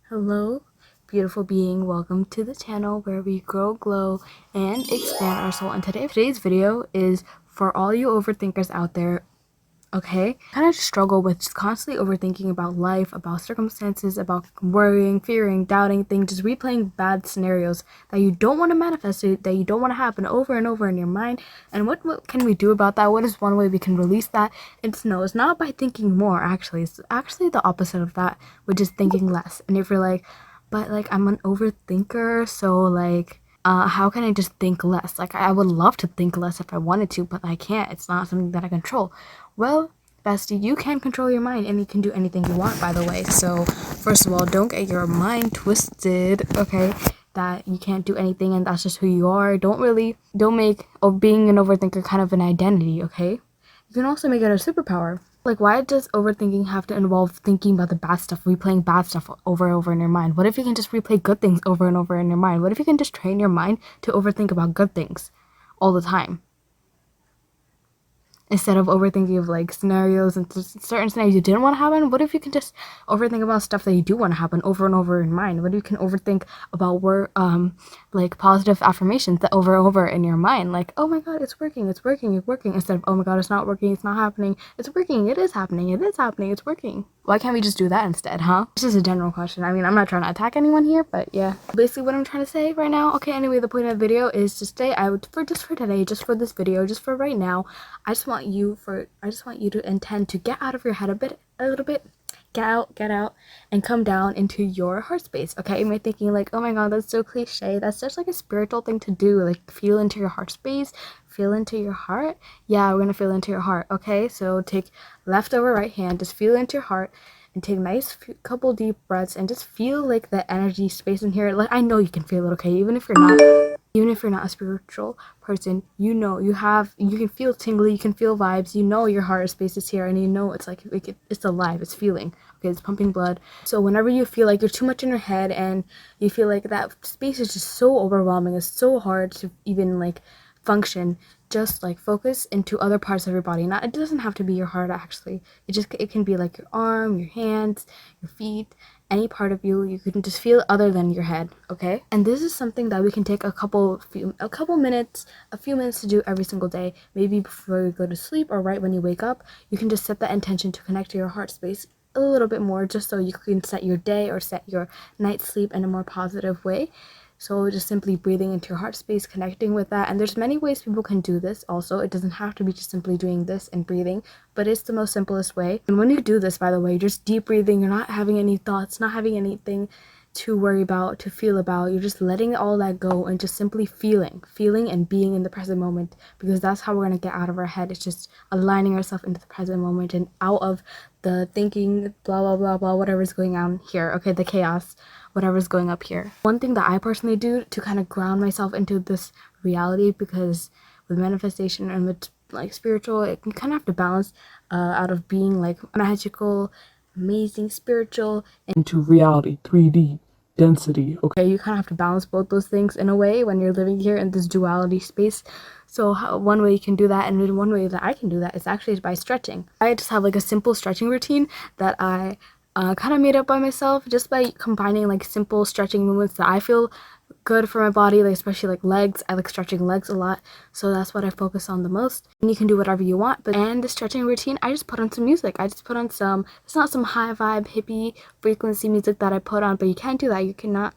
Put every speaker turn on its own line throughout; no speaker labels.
Hello, beautiful being. Welcome to the channel where we grow, glow, and expand our soul. And today's video is for all you overthinkers out there. Okay, kind of struggle with just constantly overthinking about life, about circumstances, about worrying, fearing, doubting things, just replaying bad scenarios that you don't want to manifest, that you don't want to happen over and over in your mind. And what can we do about that? What is one way we can release that? It's not by thinking more. Actually, it's actually the opposite of that, which is thinking less. And if you're like, but like I'm an overthinker, so like how can I just think less? Like, I would love to think less if I wanted to, but I can't. It's not something that I control. Well, bestie, you can control your mind, and you can do anything you want, by the way. So first of all, don't get your mind twisted, okay, that you can't do anything and that's just who you are. Don't make being an overthinker kind of an identity, okay? You can also make it a superpower. Like, why does overthinking have to involve thinking about the bad stuff, replaying bad stuff over and over in your mind? What if you can just replay good things over and over in your mind? What if you can just train your mind to overthink about good things all the time? Instead of overthinking of like scenarios and certain scenarios you didn't want to happen, what if you can just overthink about stuff that you do want to happen over and over in mind? What if you can overthink about like positive affirmations that over and over in your mind, like, oh my god, it's working, instead of, oh my god, it's not working, it's not happening, it's working, it is happening, it's working. Why can't we just do that instead, huh? This is a general question. I mean, I'm not trying to attack anyone here, but yeah, basically what I'm trying to say right now. Okay, anyway, the point of the video is to stay out for this video, just for right now. I just want you to intend to get out of your head a little bit. Get out and come down into your heart space. Okay, you might be thinking like, oh my god, that's so cliche. That's just like a spiritual thing to do, like feel into your heart space, feel into your heart. Yeah, we're gonna feel into your heart. Okay, so take left over right hand, just feel into your heart and take a nice couple deep breaths and just feel like the energy space in here. Like, I know you can feel it, okay, even if you're not a spiritual person, you can feel tingly, you can feel vibes, your heart space is here, and it's like it's alive, it's feeling, okay, it's pumping blood. So whenever you feel like you're too much in your head and you feel like that space is just so overwhelming, it's so hard to even like function, just like focus into other parts of your body. It doesn't have to be your heart, actually. It can be like your arm, your hands, your feet, any part of you can just feel other than your head, okay? And this is something that we can take a few minutes to do every single day. Maybe before you go to sleep or right when you wake up, you can just set the intention to connect to your heart space a little bit more, just so you can set your day or set your night's sleep in a more positive way. So just simply breathing into your heart space, connecting with that. And there's many ways people can do this also. It doesn't have to be just simply doing this and breathing, but it's the most simplest way. And when you do this, by the way, you're just deep breathing. You're not having any thoughts, not having anything to worry about, to feel about. You're just letting all that go and just simply feeling and being in the present moment, because that's how we're going to get out of our head. It's just aligning ourselves into the present moment and out of the thinking, blah, blah, blah, blah, whatever's going on here, okay, the chaos, whatever's going up here. One thing that I personally do to kind of ground myself into this reality, because with manifestation and with like spiritual, you kind of have to balance out of being like magical, amazing, spiritual,
into reality, 3D, density, okay?
You kind of have to balance both those things in a way when you're living here in this duality space. So one way you can do that, and one way that I can do that, is actually by stretching. I just have like a simple stretching routine that I kind of made up by myself, just by combining like simple stretching movements that I feel good for my body, like especially like legs. I like stretching legs a lot, so that's what I focus on the most. And you can do whatever you want, and the stretching routine, I just put on some music. It's not some high vibe hippie frequency music that I put on, but you can't do that. You cannot.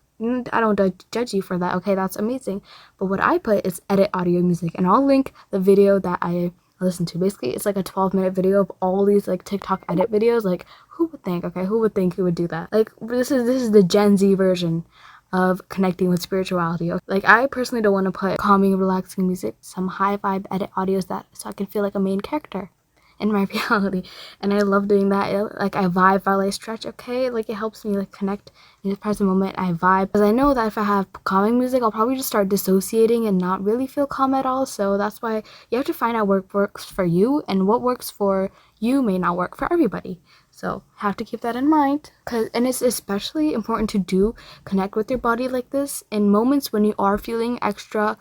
I don't judge you for that, okay? That's amazing. But what I put is edit audio music, and I'll link the video that I listen to. Basically, it's like a 12-minute video of all these like TikTok edit videos. Like, who would think, okay? Who would think you would do that? Like, this is the Gen Z version of connecting with spirituality. Like, I personally don't want to put calming, relaxing music, some high vibe edit audios so I can feel like a main character in my reality. And I love doing that. Like, I vibe while I stretch, okay? Like, it helps me like connect in the present moment. I vibe, because I know that if I have calming music, I'll probably just start dissociating and not really feel calm at all. So that's why you have to find out what works for you, and what works for you may not work for everybody. So have to keep that in mind, and it's especially important to connect with your body like this in moments when you are feeling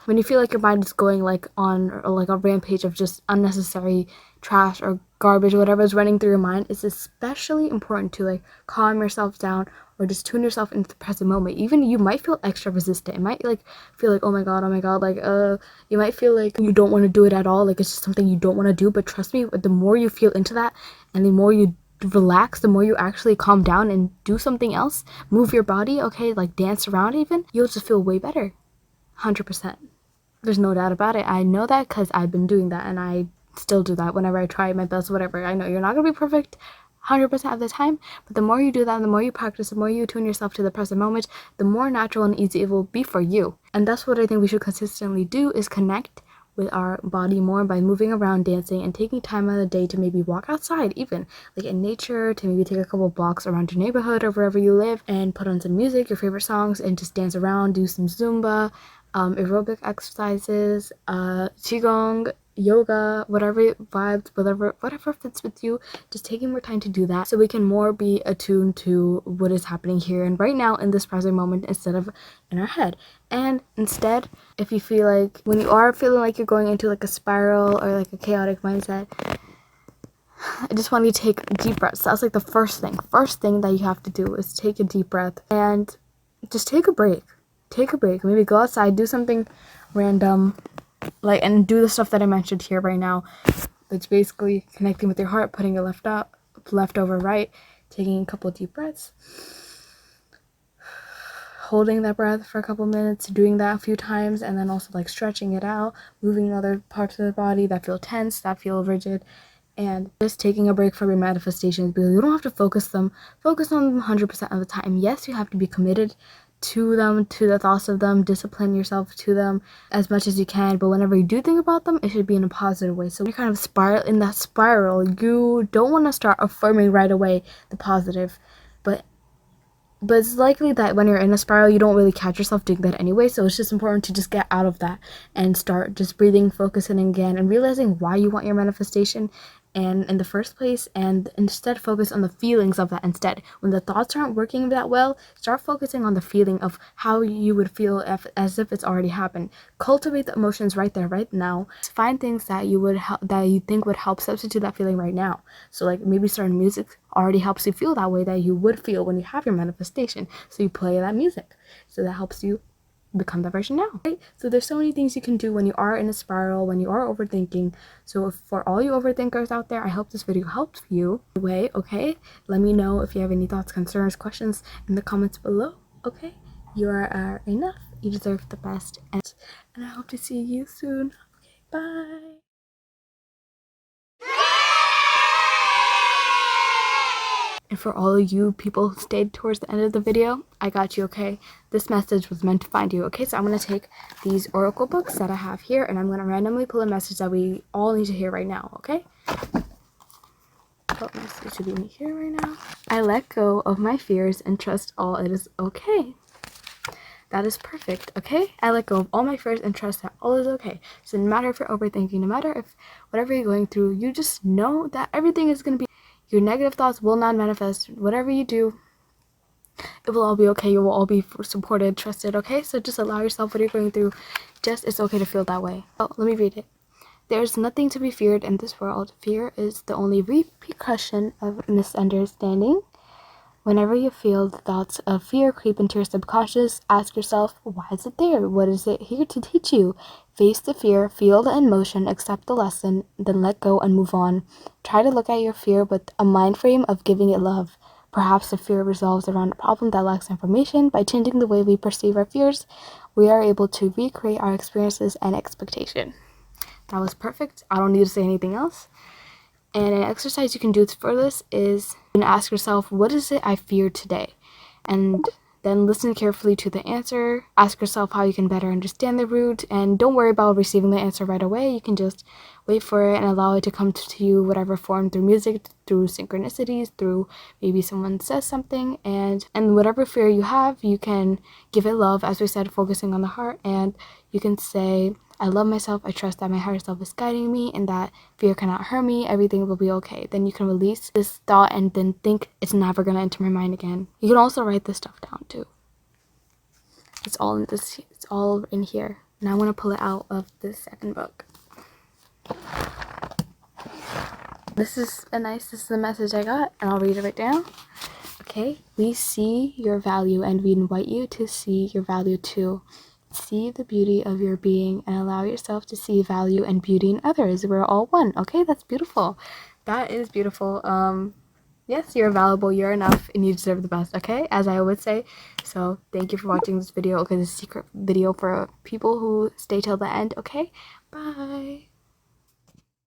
when you feel like your mind is going like on like a rampage of just unnecessary trash or garbage, whatever is running through your mind. It's especially important to like calm yourself down, or just tune yourself into the present moment. Even you might feel extra resistant. It might like feel like, oh my god, like you might feel like you don't want to do it at all, like it's just something you don't want to do. But trust me, the more you feel into that and the more you relax, the more you actually calm down and do something else, move your body, okay, like dance around even, you'll just feel way better. 100%. There's no doubt about it. I know that because I've been doing that, and I still do that whenever I try my best, whatever. I know you're not gonna be perfect 100% of the time, but the more you do that, the more you practice, the more you tune yourself to the present moment, the more natural and easy it will be for you. And that's what I think we should consistently do, is connect with our body more by moving around, dancing, and taking time out of the day to maybe walk outside, even like in nature, to maybe take a couple blocks around your neighborhood or wherever you live, and put on some music, your favorite songs, and just dance around, do some Zumba, aerobic exercises, qigong, yoga, whatever vibes, whatever fits with you. Just taking more time to do that so we can more be attuned to what is happening here and right now in this present moment, instead of in our head. And instead, if you feel like, when you are feeling like you're going into like a spiral or like a chaotic mindset, I just want you to take deep breaths. That's like the first thing that you have to do, is take a deep breath and just take a break. Maybe go outside, do something random, like, and do the stuff that I mentioned here right now. It's basically connecting with your heart, putting your left over right, taking a couple deep breaths, holding that breath for a couple minutes, doing that a few times, and then also like stretching it out, moving other parts of the body that feel tense, that feel rigid, and just taking a break from your manifestations, because you don't have to focus on them 100% of the time. Yes, you have to be committed to them, to the thoughts of them, discipline yourself to them as much as you can, but whenever you do think about them, it should be in a positive way. So you're kind of in that spiral, you don't want to start affirming right away the positive, but it's likely that when you're in a spiral, you don't really catch yourself doing that anyway. So it's just important to just get out of that and start just breathing, focusing again, and realizing why you want your manifestation and in the first place, and instead focus on the feelings of that instead. When the thoughts aren't working that well, start focusing on the feeling of how you would feel as if it's already happened. Cultivate the emotions right there, right now. Find things that you think would help substitute that feeling right now. So like maybe certain music already helps you feel that way that you would feel when you have your manifestation. So you play that music. So that helps you become that version now, right? So there's so many things you can do when you are in a spiral, when you are overthinking. So for all you overthinkers out there, I hope this video helped you. Okay, let me know if you have any thoughts, concerns, questions in the comments below. Okay, you are enough, you deserve the best, and I hope to see you soon. Okay, bye. And for all of you people who stayed towards the end of the video, I got you, okay? This message was meant to find you, okay? So I'm going to take these oracle books that I have here, and I'm going to randomly pull a message that we all need to hear right now, okay? What message should be here right now? I let go of my fears and trust all it is okay. That is perfect, okay? I let go of all my fears and trust that all is okay. So no matter if you're overthinking, no matter if whatever you're going through, you just know that everything is going to be. Your negative thoughts will not manifest. Whatever you do, it will all be okay. You will all be supported, trusted, okay? So just allow yourself what you're going through. It's okay to feel that way. Oh, let me read it. There's nothing to be feared in this world. Fear is the only repercussion of misunderstanding. Whenever you feel the thoughts of fear creep into your subconscious, ask yourself, why is it there? What is it here to teach you? Face the fear, feel the emotion, accept the lesson, then let go and move on. Try to look at your fear with a mind frame of giving it love. Perhaps the fear resolves around a problem that lacks information. By changing the way we perceive our fears, we are able to recreate our experiences and expectation. That was perfect. I don't need to say anything else. And an exercise you can do for this is you can ask yourself, what is it I fear today? And then listen carefully to the answer. Ask yourself how you can better understand the root, and don't worry about receiving the answer right away. You can just wait for it and allow it to come to you, whatever form, through music, through synchronicities, through maybe someone says something, and whatever fear you have, you can give it love, as we said, focusing on the heart, and you can say, I love myself, I trust that my higher self is guiding me, and that fear cannot hurt me, everything will be okay. Then you can release this thought and then think it's never gonna enter my mind again. You can also write this stuff down too. It's all in here. Now I'm gonna pull it out of the second book. This is the message I got, and I'll read it right down. Okay, we see your value and we invite you to see your value too. See the beauty of your being and allow yourself to see value and beauty in others. We're all one. Okay, that's beautiful. That is beautiful. Yes, you're valuable, you're enough, and you deserve the best, okay? As I always say. So thank you for watching this video. Okay, this is a secret video for people who stay till the end, okay? Bye.